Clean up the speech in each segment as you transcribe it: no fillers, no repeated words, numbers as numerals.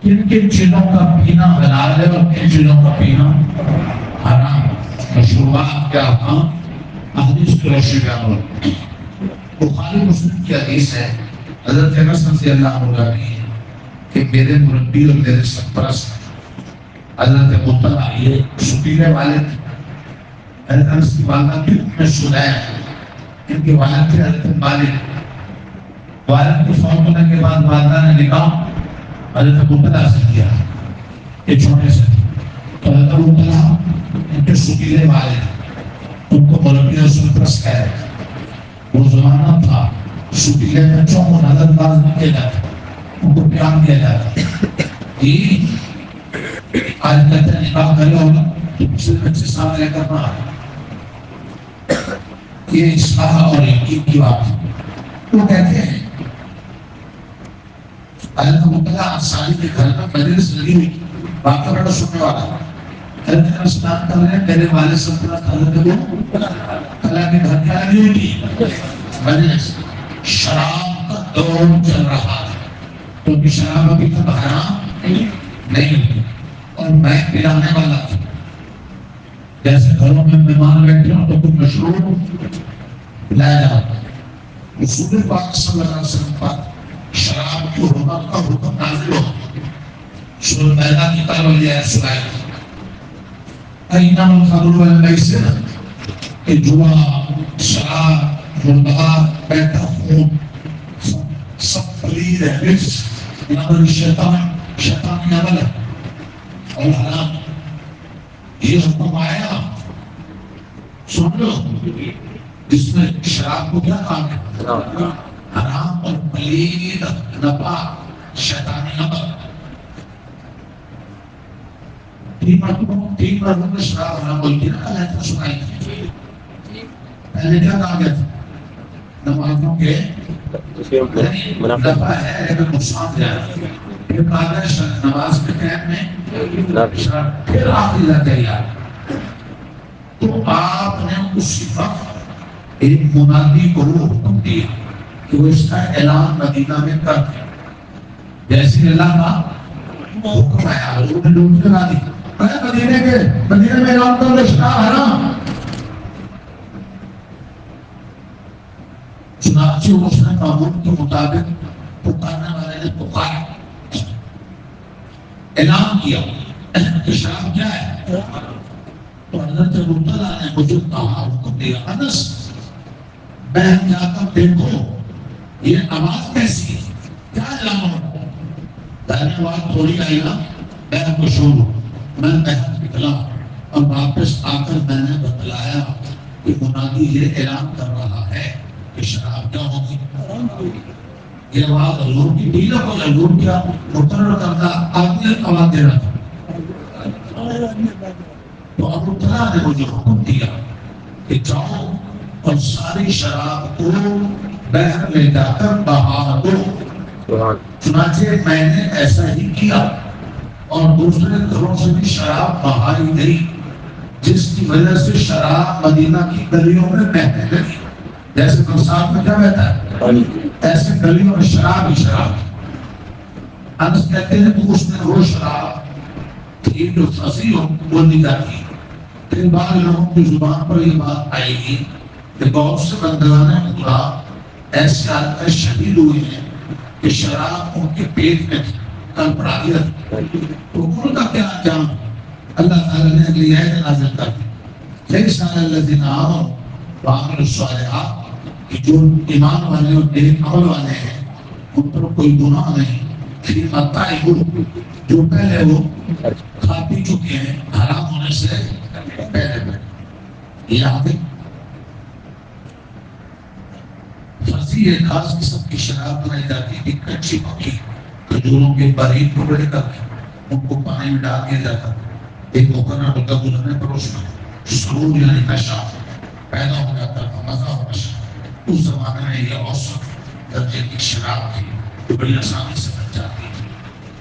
کن کن چیزوں کا پینا حلال ہے اور کن چیزوں کا پینا حرام. مشروبات کیا حکام حدیث کی روشنی بیان ہوتی ہے. بخاری مسلم کی حدیث ہے حضرت انس رضی اللہ عنہ کی کہ میرے مربی اور میرے سرپرست حضرت مطلع یہ شکیلے والے تھے. حضرت انس کی والدہ کی ام سلیم، ان کے والد تھے حضرت مالک. والد کے فوت ہونے کے بعد والدہ نے نکاح حضرت مطلع سے کیا. یہ چھوٹے سے تو حضرت مطلع ان کے شکیلے والے ان کو مربی اور سرپرست کہہ رہے. وہ زمانہ تھا شکیلے بچوں کو نظر انداز نہیں کیا جاتا، ان کو پیار دیا جاتا. یہ آج کہتے ہیں نکاح کرے ہوگا تو دوسرے بچے سامنے لے کر نہ آئے. یہ اصلاح اور یقین کی بات ہے. وہ کہتے ہیں حضرت مطلع انصاری کے گھر میں مجلس لگی ہوئی، واقعہ بڑا سننے والا. حضرت اسلام کر رہے ہیں میرے والد سلطنت حضرت اللہ کے گھر کیا لگی ہوئی تھی مجلس. شراب کا دور چل رہا ہے کیونکہ شراب ابھی تک حرام نہیں اور میں پلانے والا تھا. جیسے گھروں میں مہمان بیٹھے ہوں تو کچھ مشروب پلایا جاتا ہے. رسول پاک صلی اللہ علیہ وسلم پر شراب کی حرمت کا حکم نازل ہو. سورۃ المیدہ کی پہلی آیت سنائی اینما الخمر والمیسر کہ جوا، شراب، مردار، بیٹھا خون سب پلید ہے، رجس من عمل شیطانی عمل ہے اور حرام. یہ حکم آیا سن لو جس میں شراب کو کیا کہا ہے حرام اور پلید ناپاک شیطانی عمل. تین مرتبہ میں شراب حرام بولتی نا کل ایسا سنائی تھی. پہلے کیا کہا گیا تھا نمازوں کے نفع ہے لیکن نقصان زیادہ. پھر کہا گیا نماز کے ٹائم میں شراب. پھر آخری لگ گئی تو آپ نے اسی وقت ایک منادی کو حکم دیا کہ وہ اس کا اعلان مدینہ میں کر دیں. جیسے اللہ کا حکم آیا حضور نے لوگ کرا دی مدینہ میں اعلان کر دو شراب حرام. چنانچہ اس نے قانون کے مطابق پکارنے والے نے پکارا، اعلان کیا کہ شراب کیا ہے. تو حضرت مطلع نے مجھے کہا حکم دیا انس بہن جا کر دیکھو یہ آواز کیسی ہے، کیا اعلان ہو. بہن آواز تھوڑی آئی نا بہن کو چھوڑو. میں بہن نکلا اور واپس آ کر میں نے بتلایا کہ منادی یہ اعلان کر رہا ہے کہ شراب کیا ہوگی. یہ آواز حضور کی بھی نہ ہو، حضور کیا مقرر کردہ آدمی آواز دے رہا تھا. تو ابو طلحہ نے مجھے حکم دیا کہ جاؤ اور ساری شراب کو بحر لے جا کر بہا دو. چنانچہ میں نے ایسا ہی کیا اور دوسرے گھروں سے بھی شراب بہائی گئی جس کی وجہ سے شراب مدینہ کی گلیوں میں بہنے لگی. جیسے برسات میں کیا بہتا ہے ایسے گلیوں میں شراب ہی شراب. انس کہتے ہیں تو اس میں وہ شراب تھی جو فصیح بولی جاتی. پھر بعض لوگوں کی زبان پر یہ بات آئے گی کہ بہت سے بندگان خدا ایسے حالت شدید ہوئے ہیں کہ شراب ان کے پیٹ میں کل پڑا دیا. تو ان کا کیا انجام اللہ تعالیٰ نے اگلی آیت نازل کر دی لیس علی الذین آمنوا وعملوا الصالحات کہ جو ایمان والے اور نیک عمل والے ہیں ان پر کوئی گناہ نہیں. فی متاع جو پہلے وہ کھا پی چکے ہیں حرام ہونے سے پہلے. یہاں پہ فصیح ایک خاص قسم کی شراب بنائی جاتی ہے کچی پکی کھجوروں کے باریک ٹکڑے کر کے ان کو پانی میں ڈال دیا جاتا. ایک مقرر ہوتا گزرنے پر اس میں سرور یعنی نشہ پیدا ہو جاتا تھا، مزہ ہو نشہ. اس زمانے میں یہ اوسط درجے کی شراب تھی جو بڑی آسانی سے بن جاتی تھی.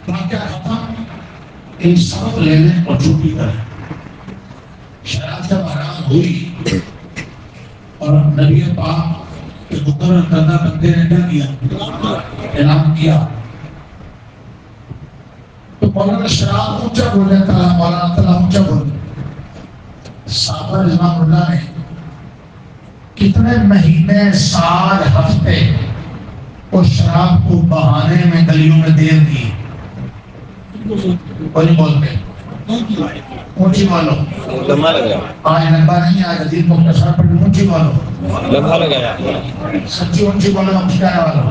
تو کیا ختم ایک سبب لے لیں اور چھٹی کریں. شراب جب حرام ہوئی اور نبی پاک کے مقرر کردہ بندے نے کیا کیا اعلان کیا مولانا شراب اونچا بولے تعالیٰ مولانا تعالیٰ اونچا بولے. صحابہ رضوان اللہ نے کتنے مہینے سال ہفتے اس شراب کو بہانے میں گلیوں میں دیر دی. اور نہیں بولتے اونچی والو آج لمبا نہیں آج عزیز مختصر پر اونچی والو لمبا لگایا سچی اونچی والو مختصر والو.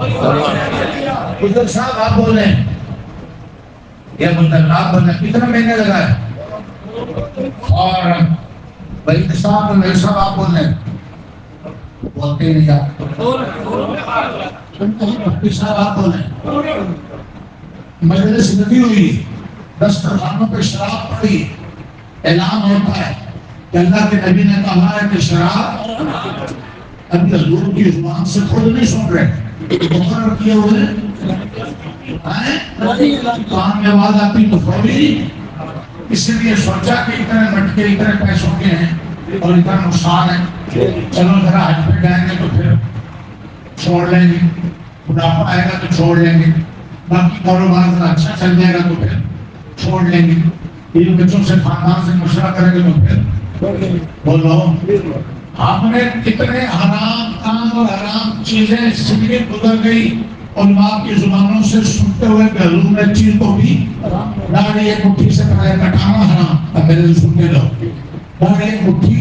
بزرگ صاحب آپ بول رہے ہیں یا بزرگ آپ بول رہے ہیں کتنا مہینے لگا ہے. اور بھائی صاحب میرے صاحب آپ بول رہے ہیں بولتے نہیں آپ صاحب آپ بول رہے ہیں. مجلس لگی ہوئی دسترخوانوں پہ شراب پڑی اعلان ہوتا ہے کہ اللہ کے نبی نے کہا ہے کہ شراب ابھی حضور کی زبان سے خود نہیں سن رہے مقرر کیے ہوئے کان میں آواز آتی تو فوری. اسی لیے سوچا کہ اتنے مٹکے اتنے پیسوں کے ہیں اور اتنا نقصان ہے چلو ذرا حج پہ جائیں گے تو پھر چھوڑ لیں گے منافع آئے گا تو چھوڑ لیں گے باقی کاروبار ذرا اچھا چل جائے گا تو پھر چھوڑ لیں گے. یہ بچوں سے خاندان سے مشورہ کریں گے تو پھر بولو. آپ نے کتنے حرام کام اور حرام چیزیں سیکھے گزر گئی علماء کی زبانوں سے سنتے ہوئے کہ حضور نے چیز کو بھی داڑھی ایک مٹھی سے پہلے کٹانا حرام. اب میرے سے سنتے رہو داڑھی ایک مٹھی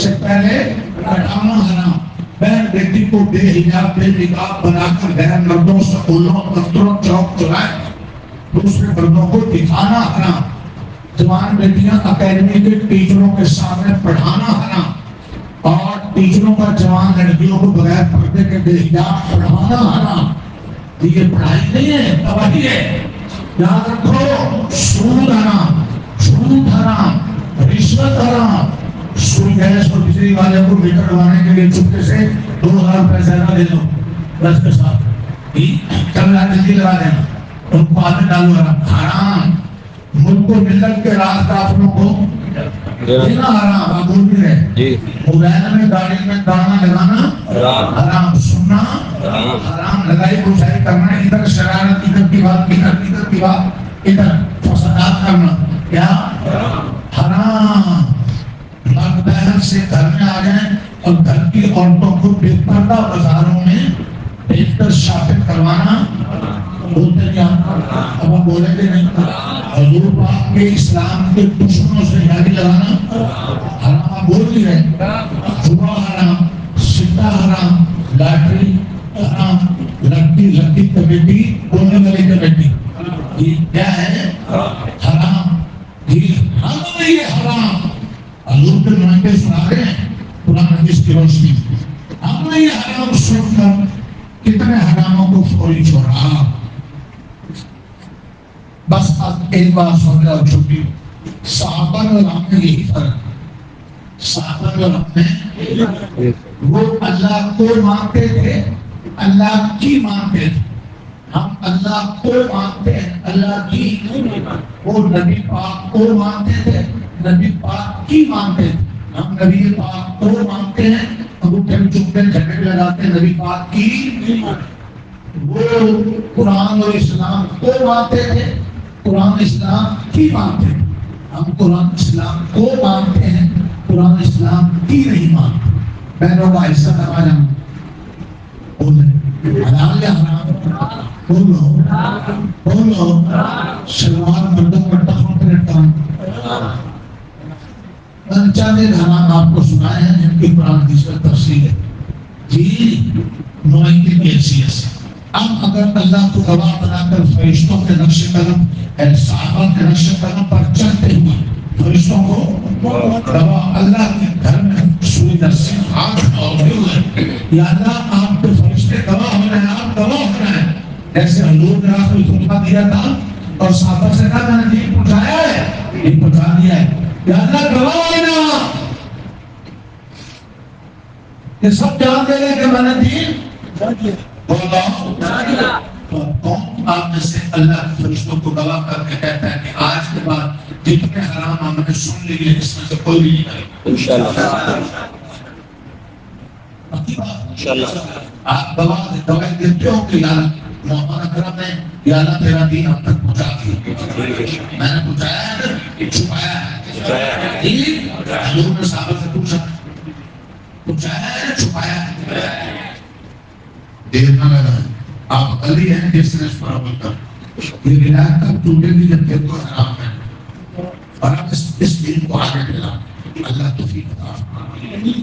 سے پہلے کٹانا حرام. بہن بیٹی کو بے حجاب بے نقاب بنا کر غیر مردوں سکولوں دفتروں چوک چلائے دوسرے مردوں کو دکھانا حرام. جوان بیٹیاں اکیڈمی کے ٹیچروں کے سامنے پڑھانا حرام اور ٹیچروں کا جوان لڑکیوں کو بغیر پردے کے بے حجاب پڑھانا حرام. یہ پڑھائی نہیں ہے تباہی ہے. یاد رکھو سود حرام جھوٹ حرام رشوت حرام. سود گیس اور بجلی والے کو میٹر لگانے کے لیے چپکے سے 2000 روپے زیادہ دے دو بس کے ساتھ کل بجلی لگا دینا ان کو آدمی ڈالو حرام. ملک کو ملت کے راز کافروں کو دینا حرام. آپ بول بھی رہے موبائل میں گاڑی میں گانا لگانا حرام. سننا حرام. لگائی بچائی کرنا ادھر شرارت ادھر کی بات ادھر کی بات ادھر فسادات کرنا کیا حرام. مرد بہن سے گھر میں آ جائیں اور گھر کی عورتوں کو بے پردہ بازاروں میں بیچ کر شاپنگ کروانا بولتے کیا اب ہم بولیں گے نہیں. حضور پاک کے اسلام کے دشمنوں سے یاری لگانا حرام. آپ بول بھی رہے جوا حرام سکہ حرام لاٹری حرام لڑکی کمیٹی بولنے والی کمیٹی یہ کیا ہے حرام. یہ حرام حضور کے نمائندے سنا رہے ہیں قرآن حدیث کی روشنی. ہم نے یہ حرام سن کر کتنے حراموں کو فوری چھوڑا. بس اب ایک بات سن لے اور چھٹی. صحابہ اور ہم نے یہی فرق. صحابہ اور ہم نے وہ اللہ کو مانتے تھے اللہ کی مانتے تھے. ہم اللہ کو مانتے ہیں اللہ کی. وہ نبی پاک کو مانتے تھے نبی پاک کی مانتے ہیں. ہم نبی پاک کو مانتے ہیں انگوٹھے میں چومتے ہیں جھنڈے لگاتے ہیں نبی پاک کی. وہ قرآن اور اسلام کو مانتے تھے قرآن اسلام کی مانتے ہیں. ہم قرآن اسلام کو مانتے ہیں قرآن اسلام کی نہیں مانتے. بہنوں کا حصہ کروا جانا بولے حلال یا حرام بولو. شلوار مردوں کا ٹخنوں پہ لٹکانا چاند حرام آپ کو سنائے ہیں جن کی قرآن حدیث میں تفصیل ہے جی نمائندے کی حیثیت سے. اب اگر اللہ کو گواہ بنا کر فرشتوں کے نقش قدم صحابہ کے نقش قدم پر چلتے ہوئے فرشتوں کو گواہ اللہ کے گھر میں سوئی درسی ہاتھ ہوتے ہوئے یا اللہ آپ کے فرشتے گواہ ہو رہے ہیں آپ گواہ ہو رہے ہیں. جیسے حضور نے آپ کو خطبہ دیا تھا اور صحابہ سے کہا میں نے دین پہنچایا ہے دین پہنچا دیا ہے یا اللہ گواہ ہونا یہ سب جان دے گا کہ میں نے دین کون آپ میں سے اللہ کے فرشتوں کو گواہ کر کے کہتا ہے کہ آج کے بعد جتنے حرام ہم نے سن لیے اس میں سے کوئی بھی نہیں کرے انشاءاللہ. آپ گواہ دیتے ہو کہ یا اللہ محمد اکرم نے یا اللہ تیرا دین ہم تک پہنچا دیا. میں نے پوچھایا ہے کہ چھپایا ہے؟ حضور نے صحابہ سے پوچھا پوچھایا ہے یا چھپایا ہے؟ دیر نہ لگا آپ علی ہیں جس نے اس پر عمل کر یہ ولایت تک ٹوٹے گی جب دل کو حرام ہے اور اب اس دین کو آگے ملا اللہ توفیق عطا فرمائے.